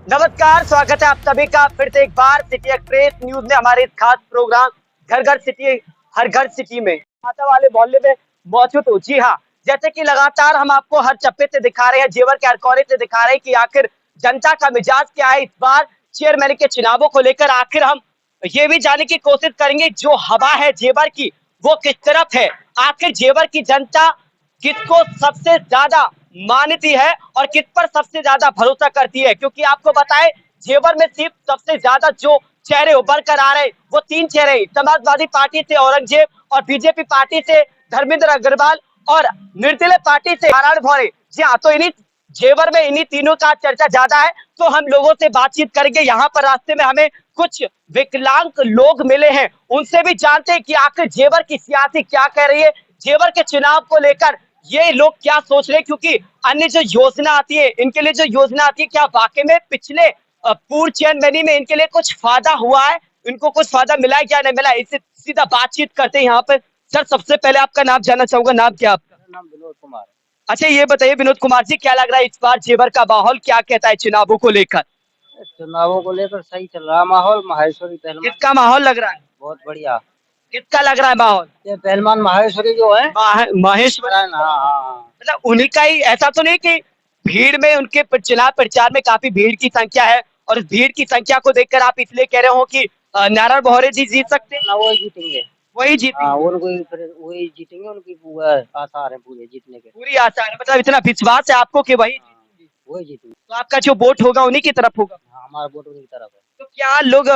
नमस्कार, स्वागत है आप सभी का फिर से एक बार सिटी एक्सप्रेस न्यूज में हमारे इस खास प्रोग्राम घर घर सिटी हर घर सिटी में आता वाले मोहल्ले में मौजूद हूँ। जी हाँ, जैसे कि लगातार हम आपको हर चप्पे से दिखा रहे हैं, जेवर के हर कोने से दिखा रहे हैं कि आखिर जनता का मिजाज क्या है इस बार चेयरमैन के चुनावों को लेकर। आखिर हम ये भी जानने की कोशिश करेंगे जो हवा है जेवर की वो किस तरफ है। आखिर जेवर की जनता किसको सबसे ज्यादा मानती है और किस पर सबसे ज्यादा भरोसा करती है, क्योंकि आपको बताएं जेवर में सिर्फ सबसे ज्यादा जो चेहरे उभर कर आ रहे हैं वो तीन चेहरे, समाजवादी पार्टी से औरंगजेब और बीजेपी पार्टी से धर्मेंद्र अग्रवाल और निर्दलीय पार्टी से नारायण भौरे। जी हाँ, तो इन्हीं जेवर में इन्हीं तीनों का चर्चा ज्यादा है, तो हम लोगों से बातचीत करेंगे। यहाँ पर रास्ते में हमें कुछ विकलांग लोग मिले हैं, उनसे भी जानते हैं कि आखिर जेवर की सियासी क्या कह रही है, जेवर के चुनाव को लेकर ये लोग क्या सोच रहे हैं। क्योंकि अन्य जो योजना आती है, इनके लिए जो योजना आती है, क्या वाकई में पिछले पूर्व चेयरमैनी में इनके लिए कुछ फायदा हुआ है, इनको कुछ फायदा मिला है क्या नहीं मिला है, इससे सीधा बातचीत करते हैं यहाँ पे। सर, सबसे पहले आपका नाम जानना चाहूंगा, नाम क्या आपका? नाम विनोद कुमार है। अच्छा, ये बताइए विनोद कुमार जी, क्या लग रहा है इस बार जेवर का माहौल क्या कहता है चुनावों को लेकर? चुनावों को लेकर सही चल रहा माहौल। माहेश्वरी पहलवान किसका माहौल लग रहा है? बहुत बढ़िया। किसका लग रहा है माहौल? ये पहलवान माहेश्वरी जो है महेश्वर। हाँ हाँ। मतलब उन्हीं का ही, ऐसा तो नहीं कि भीड़ में उनके चुनाव प्रचार में काफी भीड़ की संख्या है और इस भीड़ की संख्या को देखकर आप इसलिए कह रहे हो कि नारायण भौरे जी जीत सकते हैं? ना वही जीतेंगे। वही जीतेंगे? हाँ, उनको ही फिर वही जीतेंगे। उनकी पूरा आसार है पूरे जीतने के। पूरी आशा है, मतलब इतना विश्वास है आपको कि वही हाँ, वही जीतेंगे। तो आपका जो वोट होगा उन्हीं की तरफ होगा? हाँ, हमारा वोट उनकी तरफ है। तो क्या लोग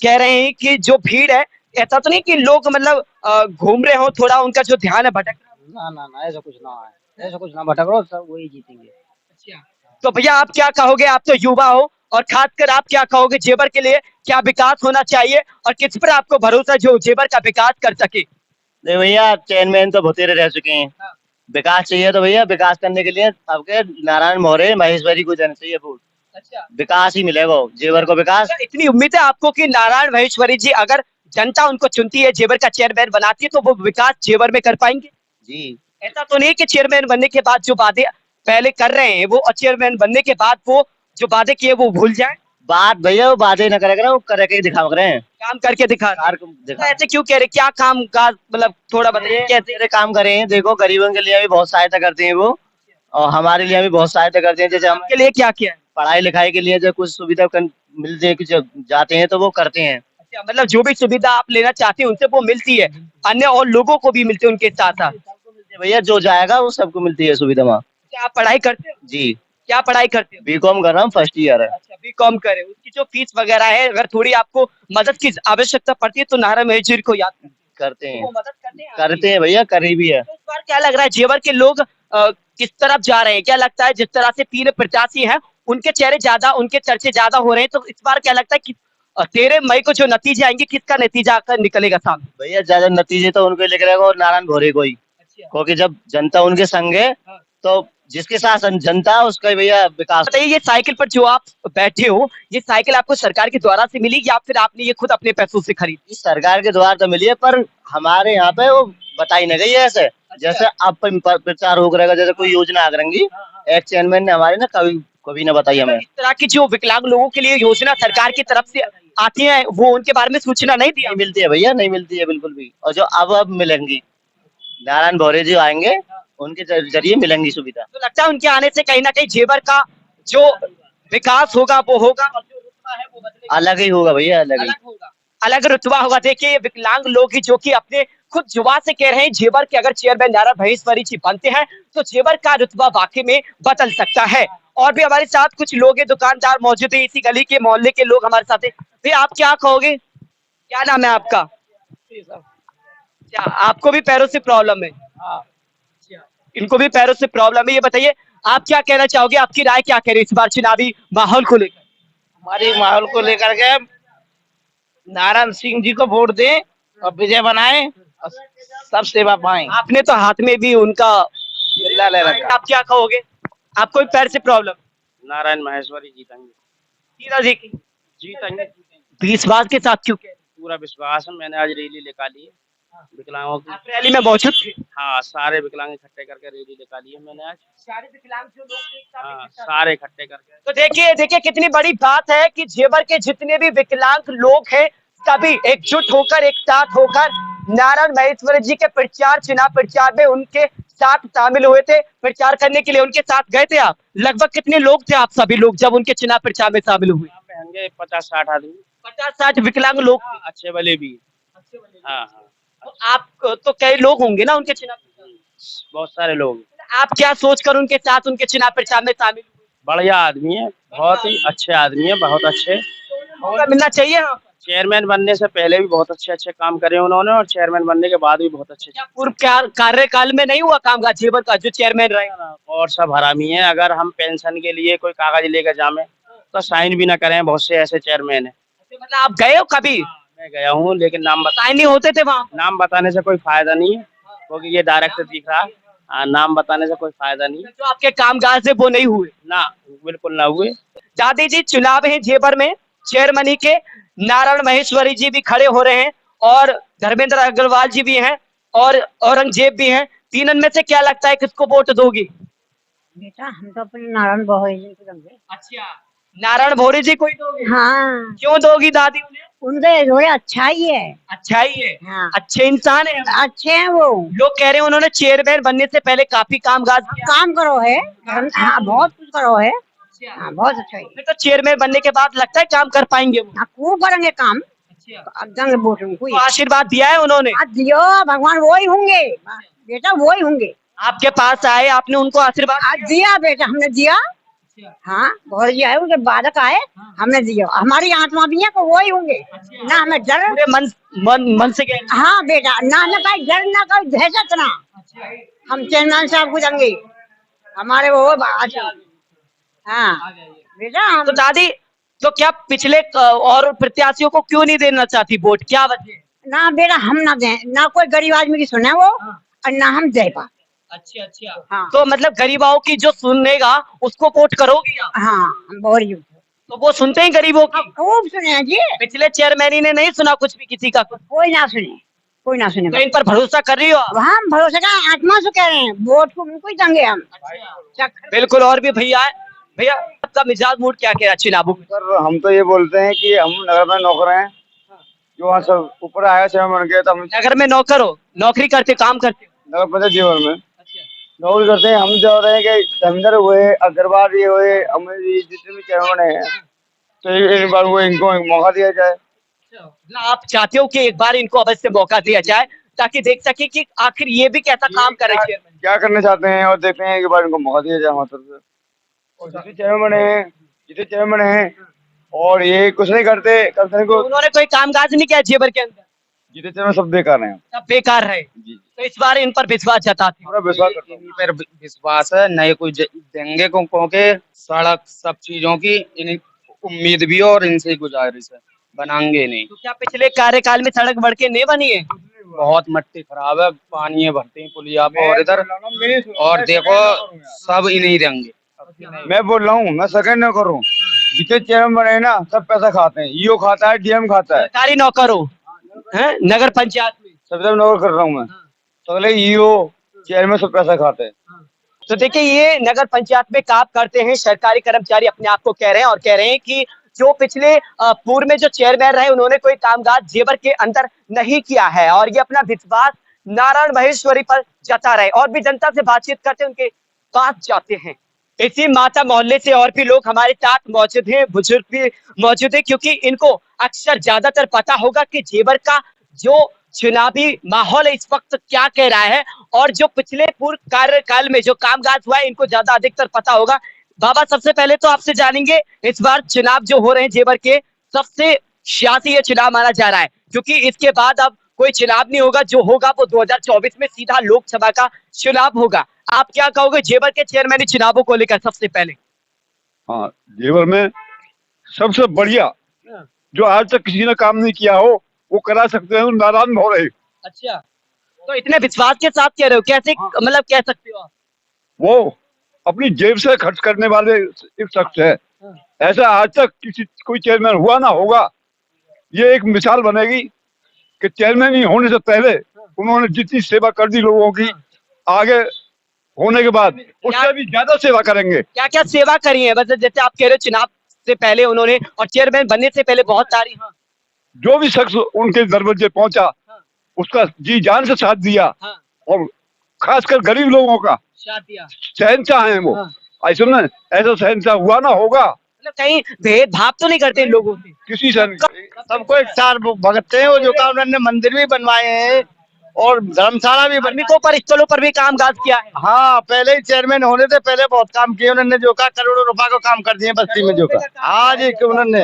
कह रहे हैं कि जो भीड़ है, ऐसा तो नहीं कि लोग मतलब घूम रहे हो, थोड़ा उनका जो ध्यान है भटक रहा हो? ना ना ना, ऐसा कुछ ना है। ऐसा कुछ ना भटको, सब वही जीतेंगे। अच्छा, तो भैया आप क्या कहोगे? आप तो युवा हो और खासकर आप क्या कहोगे जेवर के लिए क्या विकास होना चाहिए और किस पर आपको भरोसा जो जेवर का विकास कर सके? नहीं भैया, चेयरमैन तो बतेरे रह चुके हैं। हाँ। विकास चाहिए तो भैया विकास करने के लिए आपके नारायण मौर्य महेश्वरी को देना चाहिए वोट। अच्छा, विकास ही मिलेगा जेवर को विकास। अच्छा, इतनी उम्मीद है आपको कि नारायण महेश्वरी जी अगर जनता उनको चुनती है, जेवर का चेयरमैन बनाती है, तो वो विकास जेवर में कर पाएंगे? जी। ऐसा तो नहीं कि चेयरमैन बनने के बाद जो वादे पहले कर रहे हैं वो चेयरमैन बनने के बाद वो जो वादे किए वो भूल जाए? बात भैया वो बातें न करेगा, वो करके ही दिखा रहे हैं। काम करके दिखा रहे हैं। कार को तो दिखा ऐसे क्यों कह रहे, क्या काम का मतलब थोड़ा बताइए कैसे? तेरे काम करे हैं। देखो गरीबों के लिए भी बहुत सहायता करते हैं वो, और हमारे लिए भी बहुत सहायता करते हैं। जैसे हम आपके लिए क्या किया है? पढ़ाई लिखाई के लिए जो कुछ सुविधा मिलती है, कुछ जाते हैं तो वो करते हैं। अच्छा, मतलब जो भी सुविधा आप लेना चाहते हैं उनसे वो मिलती है, अन्य और लोगों को भी मिलती है उनके साथ साथ? सबको मिलती है भैया, जो जाएगा वो सबको मिलती है सुविधा वहाँ। क्या आप पढ़ाई करते हो? जी। क्या पढ़ाई करते हो? बीकॉम कर रहा हूँ, फर्स्ट ईयर है। अच्छा, बीकॉम करे, उसकी जो फीस वगैरह है, अगर थोड़ी आपको मदद की आवश्यकता पड़ती है तो नारायण महेश्वरी को याद करते तो हैं। वो मदद करते हैं करते हैं भैया, करीबी है। तो इस बार क्या लग रहा है जेवर के लोग किस तरफ जा रहे हैं? क्या लगता है जिस तरह से तीन प्रत्याशी हैं उनके चेहरे ज्यादा, उनके चर्चे ज्यादा हो रहे हैं, तो इस बार क्या लगता है कि 13 मई को जो नतीजे आएंगे किसका नतीजा आकर निकलेगा सामने? भैया ज्यादा नतीजे तो उनको लेकर आएगा और नारायण भोरे को ही, अच्छा, क्योंकि जब जनता उनके संग है हाँ। तो जिसके साथ जनता है उसका भैया विकास। बताइए, ये साइकिल पर जो आप बैठे हो, ये साइकिल आपको सरकार के द्वारा से मिली या फिर आपने ये खुद अपने पैसों से खरीदी? इस सरकार के द्वार तो मिली है, पर हमारे यहाँ पे वो बताई नहीं गई है ऐसे। जैसे अब प्रचार हो करेगा, जैसे कोई योजना आ करेंगी, एक चेयरमैन ने हमारे ना कभी कभी ना बताई हमें। इस तरह की जो विकलांग लोगों के लिए योजना सरकार की तरफ से आती है वो उनके बारे में सूचना नहीं दी? नहीं मिलती है भैया, नहीं मिलती है बिल्कुल भी। और जो अब मिलेंगी, नारायण भोरे जी आएंगे उनके जरिए मिलेंगी सुविधा। तो लगता है उनके आने से कहीं ना कहीं जेवर का जो विकास होगा वो होगा और जो रुतबा है वो बदलेगा, अलग ही होगा भैया, अलग ही। अलग होगा, अलग रुतबा होगा। देखिए, विकलांग लोग ही जो कि अपने खुद जुबान से कह रहे हैं जेवर के अगर चेयरमैन नारायण महेश्वरी जी बनते हैं तो जेवर का रुतबा वाकई में बदल सकता है। और भी हमारे साथ कुछ लोग हैं, दुकानदार मौजूद है, इसी गली के मोहल्ले के लोग हमारे साथ हैं। भैया आप क्या कहोगे, क्या नाम है आपका? क्या आपको भी पैरों से प्रॉब्लम है? इनको भी पैरों से प्रॉब्लम है। ये बताइए, आप क्या कहना चाहोगे, आपकी राय क्या कह रही है इस बार चुनावी माहौल को लेकर? हमारे माहौल को लेकर के नारायण सिंह जी को वोट दें और विजय बनाएं और सब सेवा पाएं। आपने तो हाथ में भी उनका जिल्ला ले रखा। आप क्या कहोगे, आपको भी पैर से प्रॉब्लम? नारायण महेश्वरी जीतेंगे। सीधा जी की जीतेंगे। विश्वास के साथ क्यों कह रहे हैं? पूरा विश्वास है, मैंने आज रैली निकाली है। विकलांगों की। आप रैली में मौजूद थे? हाँ, सारे विकलांग इकट्ठे करके रैली निकाली है मैंने आज। सारे विकलांग जो लोग थे, एक साथ हाँ, इकट्ठा सारे इकट्ठे करके। तो देखिए देखिए कितनी बड़ी बात है कि जेवर के जितने भी विकलांग लोग हैं सभी एकजुट होकर एक साथ होकर नारायण महेश्वरी जी के चुनाव प्रचार में उनके साथ शामिल हुए थे। प्रचार करने के लिए उनके साथ गए थे आप? लगभग कितने लोग थे आप सभी लोग जब उनके चुनाव प्रचार में शामिल हुए? यहाँ पे होंगे 50-60 आदमी। 50-60 विकलांग लोग? हाँ, अच्छे वाले भी। हाँ हाँ, तो आप तो कई लोग होंगे ना उनके चुनाव प्रचार में? बहुत सारे लोग। आप क्या सोचकर उनके साथ उनके चुनाव प्रचार में शामिल हुए? बढ़िया आदमी है, बहुत ही अच्छे आदमी है, बहुत अच्छे। मौका मिलना चाहिए। हाँ, चेयरमैन बनने से पहले भी बहुत अच्छे अच्छे काम करे उन्होंने, और चेयरमैन बनने के बाद भी बहुत अच्छे। क्या पूर्व कार्यकाल में नहीं हुआ कामकाज जेवर का जो चेयरमैन रहे? और सब हरामी है। अगर हम पेंशन के लिए कोई कागज लेकर जामे तो साइन भी ना करें, बहुत से ऐसे चेयरमैन है। मतलब आप गए हो कभी? मैं गया हूँ, लेकिन साइन नहीं होते थे वहाँ? नाम बताने से कोई फायदा नहीं है, क्योंकि ये डायरेक्ट दिख रहा। नाम बताने से कोई फायदा नहीं। जो आपके कामकाज है वो नहीं हुए? ना, बिल्कुल ना हुए। दादी जी, चुनाव है जेवर में, चेयरमैनी के नारायण महेश्वरी जी भी खड़े हो रहे हैं और धर्मेंद्र अग्रवाल जी भी हैं और औरंगजेब भी हैं। तीनों में से क्या लगता है किसको वोट दोगी? बेटा हम तो अपने नारायण भोरे जी को देंगे। अच्छा, नारायण भोरे जी को ही दोगे? हाँ, क्यों दोगी दादी उन्हें? उनके जोड़े अच्छा ही है। अच्छा ही है, हाँ, अच्छे इंसान है। अच्छे हैं वो। लोग कह रहे हैं उन्होंने चेयरमैन बनने से पहले काफी कामकाज किया। काम करो है, हाँ बहुत कुछ करो है। हाँ, बहुत अच्छा है। फिर तो चेयरमैन बनने के बाद लगता है काम कर पाएंगे वो? हाँ, खूब करेंगे काम। अब देंगे वोट उनको ही। तो आशीर्वाद दिया है उन्होंने? आज दियो, भगवान वो ही होंगे बेटा, वो ही होंगे। आपके पास आए, आपने उनको आशीर्वाद आज दिया बेटा, हमने दिया। हाँ, भोरे जी आए, उनके बालक आए, हमने दिया। हमारी आत्मा भी है तो वो ही होंगे ना, हमें डर। पूरे मन से गए? हाँ बेटा, ना कहीं डर ना कहीं दहशत ना। हम चेयरमैन साहब को देंगे, हमारे वो हाँ बेटा हम। तो दादी, तो क्या पिछले और प्रत्याशियों को क्यों नहीं देना चाहती वोट, क्या वजह? ना बेटा हम ना दें, ना कोई गरीब आदमी की सुने वो, और ना हम दे पा। अच्छा अच्छा, हाँ। तो मतलब गरीबाओं की जो सुनेगा उसको वोट करोगी आप? हाँ, हम बहुत ही तो वो सुनते ही गरीबों की? खूब सुने हैं जी। पिछले चेयरमैन ने नहीं सुना कुछ भी किसी का? कोई ना सुने, कोई ना सुने। तो इन पर भरोसा कर रही हो आप? हम भरोसे का आत्मा से कह रहे हैं, वोट को उनको ही देंगे हम। बिल्कुल। और भी भैया है। भैया, आपका मिजाज मूड क्या कह रहा है चुनावों में? सर हम तो ये बोलते हैं कि हम नगर में नौकर हैं, जो वहाँ सब ऊपर आया चेयरमैन बन गए, तो हम नगर में नौकर हो, नौकरी करते, काम करते हो? नगर पंचायत जीवन में नौकरी करते हैं। हम चाह रहे हैं कि धर्मेंद्र हुए, अग्रवाल जी हुए, अमर जी, जितने भी चेयरमैन हैं, तो एक बार वो इनको एक मौका दिया जाए। मतलब आप चाहते हो कि एक बार इनको अवश्य मौका दिया जाए ताकि देख सके कि आखिर ये भी कैसा काम कर रहे हैं? क्या करना चाहते हैं और देखते हैं, एक बार इनको मौका दिया जाए हमारी तरफ से। और जितने चेयरमैन हैं और ये कुछ नहीं करते, कम से कम उन्होंने कोई कामकाज नहीं किया जेवर के अंदर? जितने चेयरमैन सब बेकार हैं। सब बेकार रहे। जी, तो इस बार इन पर विश्वास जताते हो? पूरा विश्वास करता हूँ। पर विश्वास है, नए कोई देंगे क्योंकि सड़क सब चीजों की इन उम्मीद भी है और इनसे गुजारिश है, बनाएंगे नहीं। तो क्या पिछले कार्यकाल में सड़क बढ़के नहीं बनी है? बहुत मट्टी खराब है, पानी भरते हैं पुलिया पर, और इधर और देखो सब इन्हीं देंगे। मैं बोल रहा हूँ, मैं सेकंड न करूँ, जितने चेयरमैन बने ना सब पैसा खाते हैं, ईओ खाता है, डीएम खाता है। सरकारी नौकर हो हैं? नगर पंचायत में सब नौकर कर रहा हूँ मैं, सगले ईओ चेयरमैन सब पैसा खाते हैं। तो देखिए, ये नगर पंचायत में काम करते हैं सरकारी कर्मचारी, अपने आप को कह रहे हैं और कह रहे हैं कि जो पिछले पूर्व में जो चेयरमैन रहे उन्होंने कोई कामकाज जेवर के अंदर नहीं किया है और ये अपना विश्वास नारायण महेश्वरी पर जता रहे और भी जनता से बातचीत करते उनके पास जाते हैं। इसी माता मोहल्ले से और भी लोग हमारे साथ मौजूद हैं, बुजुर्ग भी मौजूद है, क्योंकि इनको अक्सर ज्यादातर पता होगा कि जेवर का जो चुनावी माहौल है इस वक्त क्या कह रहा है और जो पिछले पूर्व कार्यकाल में जो कामकाज हुआ है इनको ज्यादा अधिकतर पता होगा। बाबा, सबसे पहले तो आपसे जानेंगे, इस बार चुनाव जो हो रहे हैं जेवर के, सबसे सियासी ये चुनाव माना जा रहा है क्योंकि इसके बाद अब कोई चुनाव नहीं होगा, जो होगा वो 2024 में सीधा लोकसभा का चुनाव होगा। आप क्या कहोगे जेवर के चेयरमैन चुनावों को लेकर? सबसे पहले हाँ, जेवर में सबसे बढ़िया जो आज तक किसी ने काम नहीं किया हो वो करा सकते हैं, नारायण भोरे। अच्छा, तो इतने विश्वास के साथ कह रहे हो, कैसे मतलब कह सकते हो आप? वो अपनी जेब से खर्च करने वाले एक शख्स है, ऐसा आज तक किसी कोई चेयरमैन हुआ ना होगा। ये एक मिसाल बनेगी कि चेयरमैन ही होने से पहले उन्होंने जितनी सेवा कर दी लोगों की, आगे होने के बाद उससे भी ज्यादा सेवा करेंगे। क्या क्या सेवा करी है? मतलब जैसे आप कह रहे हो चुनाव से पहले उन्होंने और चेयरमैन बनने से पहले बहुत सारी। हाँ। जो भी शख्स उनके दरवाजे पहुंचा, उसका जी जान से साथ दिया। हाँ। और खासकर गरीब लोगों का साथ दिया। शहंशाह हैं वो। ऐसे में ऐसा शहंशाह हुआ ना होगा। मतलब कहीं भेदभाव तो नहीं करते इन लोगों से? किसी से सबको एक साथ भगतते हैं। वो जो काम उन्होंने मंदिर भी बनवाए हैं और धर्मशाला भी बनी। धार्मिकों पर स्थलों पर भी काम काज किया है। हाँ, पहले ही चेयरमैन होने से पहले बहुत काम किए उन्होंने, जो का करोड़ों रुपए को काम कर दिए बस्ती में, जो का आज एक उन्होंने।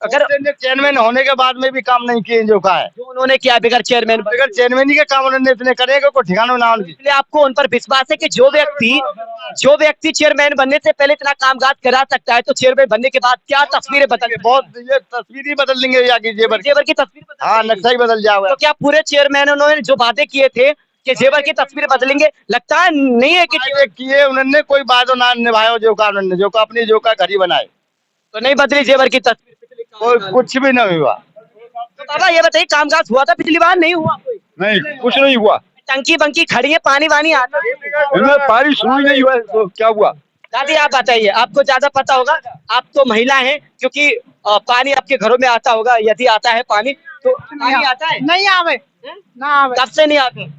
अगर चेयरमैन होने के बाद में भी काम नहीं किए जो का है, जो उन्होंने किया बगैर चेयरमैन चेयरमैन ही के काम उन्होंने इतने करे को ठिकाना ना उनकी। इसलिए आपको उन पर विश्वास है कि जो व्यक्ति चेयरमैन बनने से पहले इतना कामकाज करा सकता है, तो चेयरमैन बनने के बाद क्या तस्वीरें बदल, बहुत ये तस्वीर ही बदल देंगे जेवर की तस्वीर बदल हाँ, नक्शा ही बदल जाएगा। तो क्या पूरे चेयरमैन उन्होंने जो वादे किए थे कि जेवर की तस्वीर बदलेंगे, लगता है नहीं है कि किए उन्होंने कोई वादा ना निभाया जो का उन्होंने, जो का अपनी जो का घर ही बनाए, तो नहीं बदली जेवर की तस्वीर? कोई कुछ भी नहीं हुआ। तो बाबा ये बताइए, कामकाज हुआ था पिछली बार? नहीं हुआ कोई? नहीं, कुछ नहीं हुआ। टंकी बंकी खड़ी है, पानी वानी आता है? इनमें बारिश हुई नहीं हुआ तो क्या हुआ? दादी आप बताइए, आपको ज्यादा पता होगा, आप तो महिला हैं, क्योंकि पानी आपके घरों में आता होगा, यदि आता है पानी तो पानी आता है? नहीं आवे ना आवे। कब से नहीं आते?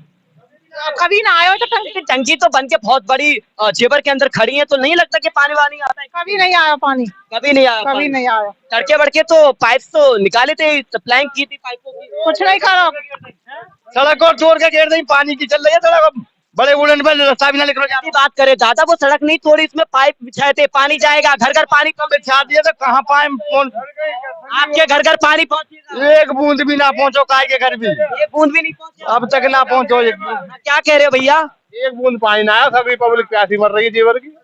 कभी ना आयो तो टंकी तो बन के बहुत बड़ी जेवर के अंदर खड़ी है, तो नहीं लगता कि पानी वानी आता है? कभी नहीं आया पानी, कभी नहीं आया? कभी नहीं आया। तड़के बड़के तो पाइप तो निकाले थे, सप्लाइंग की थी पाइपों की। कुछ नहीं करो। सड़क और तोड़ के घेर नहीं, पानी की चल रही है सड़क, बड़े उड़न पर रास्ता भी ना निकल जाती। बात करे दादा, वो सड़क नहीं तोड़ी, इसमें पाइप बिछाए थे, पानी जाएगा घर घर। पानी कब बिछा दिए तो कहाँ पाए? आपके घर घर पानी पहुंचेगा? एक बूंद भी ना पहुंचो, काय के घर भी एक बूंद भी नहीं पहुंचा अब तक ना पहुंचो। क्या कह रहे हो भैया? एक बूंद पानी ना आया, सभी पब्लिक प्यासी मर रही है जेवर की।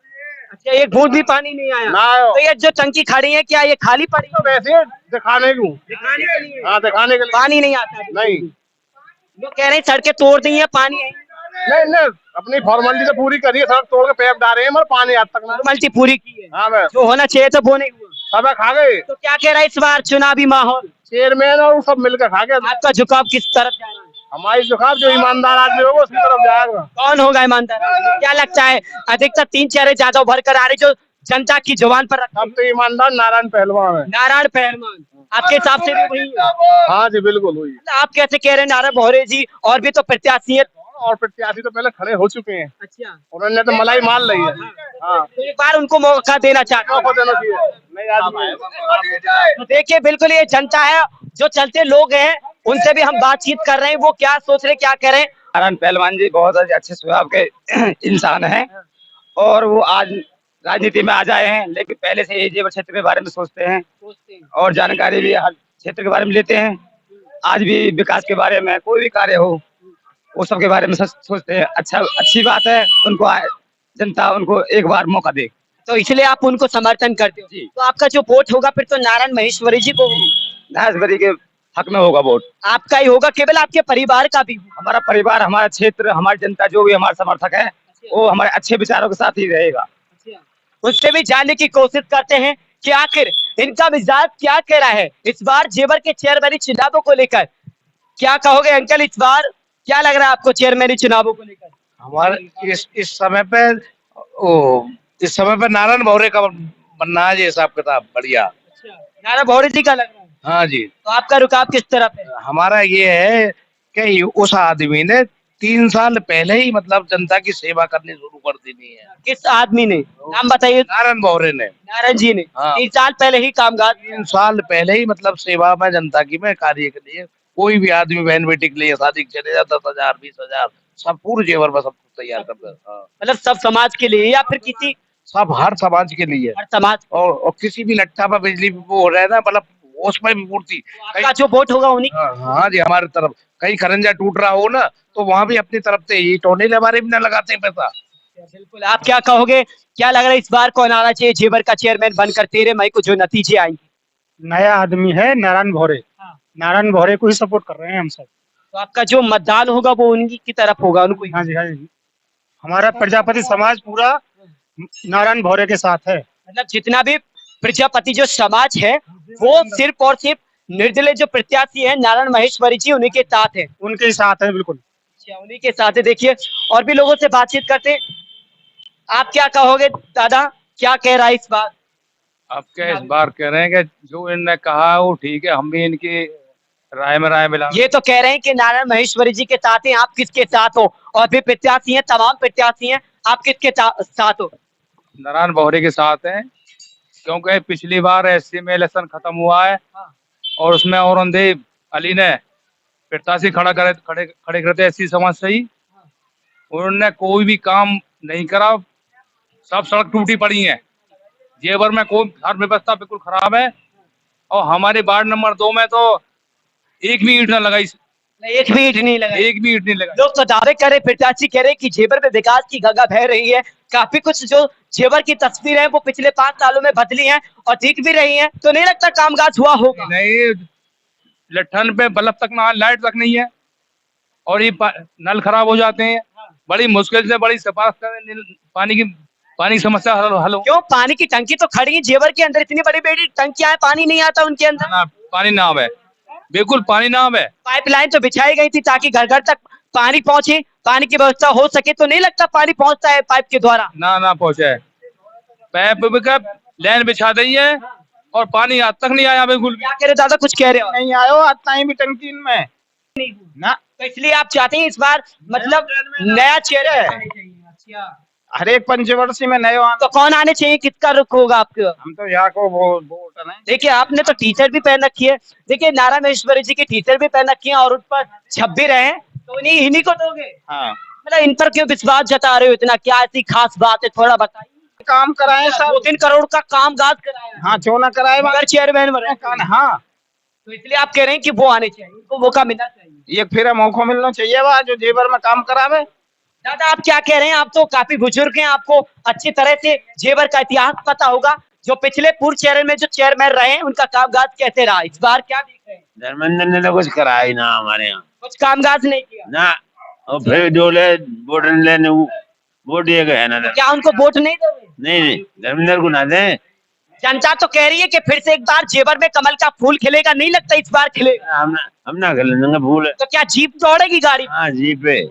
अच्छा, एक बूंद भी पानी नहीं आया ना आयो। तो ये जो टंकी खड़ी है, क्या ये खाली पड़ी? तो वैसे दिखाने को, दिखाने के लिए? हाँ, दिखाने के लिए। पानी नहीं आता है? नहीं, लोग कह रहे हैं सड़कें तोड़ दी है, पानी है। नहीं, अपनी फॉर्मेलिटी तो पूरी करी है, सड़क तोड़ के पैप डाले हैं, मगर पानी आज तक ना। फॉर्मेलिटी पूरी की है? हाँ, मैं जो होना चाहिए था वो नहीं हुआ, सब खा गए। तो क्या कह रहा है इस बार चुनावी माहौल? चेयरमैन और सब मिलकर खा गए। आपका झुकाव किस तरफ जा रहा है? हमारी जुकाम जो ईमानदार आदमी होगा उसकी तरफ जाएगा। कौन होगा ईमानदार? क्या लगता है? अधिकतर 3 चेहरे ज्यादा उभर कर आ रहे जो जनता की जुबान पर रखते? अब तो ईमानदार नारायण पहलवान है। नारायण पहलवान आपके हिसाब से भी वही है? हाँ जी, बिल्कुल वही। आप कैसे कह रहे हैं नारायण भौरे जी और भी तो प्रत्याशी है? और प्रत्याशी तो पहले खड़े हो चुके हैं। अच्छा, उन्होंने तो मलाई मार ली है। हाँ, तो एक बार उनको मौका देना चाहते हैं। मौका देना चाहिए। नहीं आदमी। तो देखिए, बिल्कुल ये जनता है, जो चलते लोग हैं उनसे भी हम बातचीत कर रहे हैं, वो क्या सोच रहे, क्या कह रहे हैं। नारायण पहलवान जी बहुत अच्छे स्वभाव के इंसान हैं और वो आज राजनीति में आ जाए हैं, लेकिन पहले से ये जेवर क्षेत्र के बारे में सोचते हैं और जानकारी भी हर क्षेत्र के बारे में लेते हैं। आज भी विकास के बारे में कोई भी कार्य हो वो सब के बारे में सोचते हैं। अच्छी बात है, उनको जनता उनको एक बार मौका दे, तो इसलिए आप उनको समर्थन करते हो। तो आपका जो वोट होगा फिर तो नारायण महेश्वरी जी को, नारायण के हक में होगा वोट। आपका ही होगा? केवल आपके परिवार का भी? हमारा परिवार, हमारा क्षेत्र, हमारी जनता जो भी हमारा समर्थक है वो हमारे अच्छे विचारों के साथ ही रहेगा। उससे भी जानने की कोशिश करते हैं कि आखिर इनका मिजाज क्या कह रहा है इस बार जेवर के चेयरमैनी चुनावों को लेकर। क्या कहोगे अंकल, इस बार क्या लग रहा है आपको चेयरमैनी चुनावों को लेकर? हमारे इस समय पे नारायण भौरे का बनना है, ये हिसाब किताब बढ़िया। नारायण भौरे जी का लग रहा है? हाँ जी। तो आपका रुकाव किस तरफ है? हमारा ये है कि उस आदमी ने 3 साल पहले ही मतलब जनता की सेवा करनी शुरू कर देनी है। किस आदमी ने? नाम बताइए। नारायण भौरे ने। नारायण जी ने? हाँ। 3 साल पहले ही कामकाज? 3 साल पहले ही मतलब सेवा में जनता की में कार्य के लिए कोई भी आदमी बहन बेटी के लिए शादी चले जाता 10,000 20,000 सब पूरे जेवर में सब कुछ तैयार करता है। मतलब सब समाज के लिए या फिर किसी? सब हर समाज के लिए। हर समाज और किसी भी लट्ठा पर बिजली वो हो रहा है ना, मतलब उसमें भी पूर्ति। आपका जो वोट होगा उन्हीं? हाँ जी, हमारी तरफ कहीं खरंजा टूट रहा हो ना तो वहाँ भी अपनी तरफ से ये टोने हमारे भी ना लगाते हैं पैसा। बिल्कुल। आप क्या कहोगे, क्या लग रहा है इस बार कौन आना चाहिए जेवर का चेयरमैन बनकर? 13 मई को जो नतीजे आएंगे। नया आदमी है नारायण भौरे। नारायण भौरे को ही सपोर्ट कर रहे हैं हम सब। तो आपका जो मतदान होगा वो उनकी की तरफ होगा? उनको? हाँ जी, हाँ जी। हमारा प्रजापति समाज पूरा नारायण भौरे के साथ है। मतलब जितना भी प्रजापति जो समाज है वो सिर्फ और सिर्फ निर्दलीय जो प्रत्याशी है नारायण महेश्वरी जी उन्हीं के साथ है। उनके साथ है बिल्कुल। अच्छा, उन्हीं के साथ है। देखिए और भी लोगों से बातचीत करते हैं। आप क्या कहोगे दादा, क्या कह रहा है इस बार? अब क्या इस बार कह रहे हैं कि जो इनने कहा है वो ठीक है, हम भी इनकी राय में राय मिला। ये तो कह रहे हैं कि नारायण महेश्वरी जी के साथ हैं, आप किसके साथ हो? और भी प्रत्याशी हैं, तमाम प्रत्याशी हैं, आप किसके साथ हो? नारायण भौरे के साथ हैं, क्योंकि पिछली बार एससी में इलेक्शन खत्म हुआ है और उसमें औरंगजेब अली ने प्रत्याशी खड़े करते एससी समाज से ही, उन्होंने कोई भी काम नहीं करा, सब सड़क टूटी पड़ी है, जेवर में कोई हर व्यवस्था बिल्कुल खराब है। और हमारे वार्ड नंबर 2 में तो एक भी ईंट न लगाई, एक भी ईंट नहीं लगा, एक भी ईंट नहीं लगाई। लोग तो दावे करे, प्रत्याशी कह रहे कि जेवर में विकास की गंगा बह रही है। काफी कुछ जो जेवर की तस्वीरें हैं वो पिछले 5 सालों में बदली हैं और दिख भी रही हैं, तो नहीं लगता कामकाज हुआ होगा? नहीं, लट्ठन पे बल्ब तक ना, लाइट तक नहीं है, और ये नल खराब हो जाते हैं, बड़ी मुश्किल से बड़ी सिफारिश करें पानी समस्या हल हो। क्यों? पानी की टंकी तो खड़ी है जेवर के अंदर, इतनी बड़ी बड़ी टंकियां हैं, पानी नहीं आता उनके अंदर? ना, पानी ना आवे, बिल्कुल पानी ना आवे। पाइपलाइन तो बिछाई गई थी ताकि घर घर तक पानी पहुंचे, पानी की व्यवस्था हो सके, तो नहीं लगता पानी पहुंचता है पाइप के द्वारा? ना पहुंचे, पाइप का लाइन बिछा दी है और पानी आज तक नहीं आया बिल्कुल। क्या कह रहे दादा, कुछ कह रहे हो? नहीं आयो आज टाइम भी टंकी में ना, तो इसलिए आप चाहते हैं इस बार मतलब नया चेहरा है? हर एक पंचवर्षीय में नए तो कौन आने चाहिए, किसका रुख होगा आपका? हम तो यहाँ को वोट है। देखिए आपने तो टी शर्ट भी पहन रखी है, देखिए नारायण महेश्वरी जी की टी शर्ट भी पहन रखी है और उन पर छप भी रहे हैं, तो इन्हीं को दोगे? हाँ, मतलब इन पर क्यों विश्वास जता रहे हो इतना, क्या ऐसी खास बात है, थोड़ा बताइए। काम कराए सब, 2-3 करोड़ का काम काज कराया। हाँ, क्यों ना कराए, मगर चेयरमैन बने। हाँ, तो इसलिए आप कह रहे हैं कि वो आने चाहिए, उनको मौका मिलना चाहिए। ये फिर मौका मिलना चाहिए वह जो जेवर में काम करावे। दादा आप क्या कह रहे हैं? आप तो काफी बुजुर्ग हैं, आपको अच्छी तरह से जेवर का इतिहास पता होगा, जो पिछले पूर्व चेयरमैन में जो चेयरमैन रहे हैं उनका कामकाज कैसे रहा, इस बार क्या देख रहे हैं? धर्मेंद्र ने तो कुछ करा ही ना हमारे यहाँ, कुछ कामकाज नहीं किया ना। और फिर जो वोट लेने वोट दिए गए ना, क्या उनको वोट नहीं दोगे? नहीं, धर्मेंद्र को ना दें। जनता तो कह रही है कि फिर से एक बार जेवर में कमल का फूल खिलेगा, नहीं लगता इस बार खिलेगा? हम ना खेलेंगे फूल। तो क्या जीप दौड़ेगी गाड़ी? हाँ, जीप है।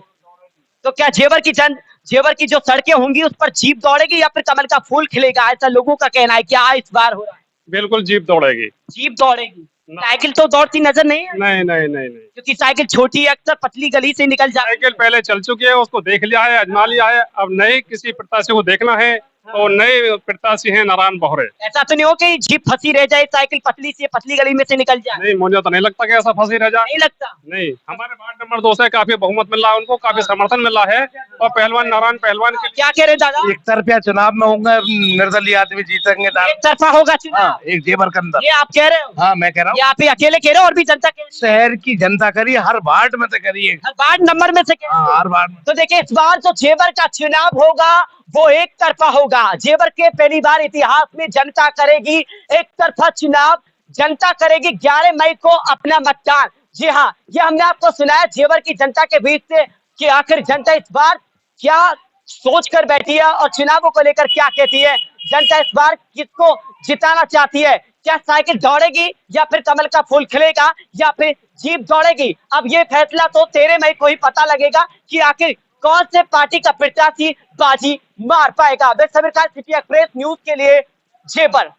तो क्या जेवर की जो सड़कें होंगी उस पर जीप दौड़ेगी या फिर कमल का फूल खिलेगा, ऐसा लोगों का कहना है? क्या इस बार हो रहा है? बिल्कुल जीप दौड़ेगी। जीप दौड़ेगी, साइकिल तो दौड़ती नजर नहीं है? नहीं, क्योंकि साइकिल छोटी है, अक्सर पतली गली से निकल जाती है। साइकिल पहले चल चुकी है, उसको देख लिया है, आजमा लिया है, अब नए किसी प्रत्याशी को देखना है, तो नए प्रत्याशी हैं नारायण भौरे। ऐसा तो नहीं हो कि जीप फंसी रह जाए, साइकिल पतली से पतली गली में से निकल जाए? नहीं, मुझे तो नहीं लगता कि ऐसा फंसी रह जाए। नहीं लगता? नहीं, हमारे वार्ड नंबर 2 से काफी बहुमत मिल रहा है, उनको काफी समर्थन मिल रहा है, और पहलवान नारायण पहलवान के क्या कह रहे दादा? एक तरफा चुनाव में होंगे, निर्दलीय आदमी जीतेंगे। एक तरफा होगा चुनाव? एक जेवर के अंदर। ये आप कह रहे हो? हाँ, मैं कह रहा हूँ। ये आप ही अकेले कह रहे हो और भी जनता कह रही है? शहर की जनता करिए, हर वार्ड में से करिए, हर वार्ड नंबर में से कह रहे हो? हर वार्ड में। तो देखिए इस बार जो जेवर का चुनाव होगा वो एक तरफा होगा। जेवर के पहली बार इतिहास में जनता करेगी एक तरफा चुनाव, जनता करेगी 11 मई को अपना मतदान। जी हाँ, ये हमने आपको सुनाया जेवर की जनता के बीच से कि आखिर जनता इस बार क्या सोच कर बैठी है और चुनावों को लेकर क्या कहती है। जनता इस बार किसको जिताना चाहती है, क्या साइकिल दौड़ेगी या फिर कमल का फूल खिलेगा या फिर जीप दौड़ेगी? अब ये फैसला तो 13 मई को ही पता लगेगा कि आखिर कौन से पार्टी का प्रत्याशी बाजी मार पाएगा। सिटी एक्सप्रेस न्यूज के लिए जेवर।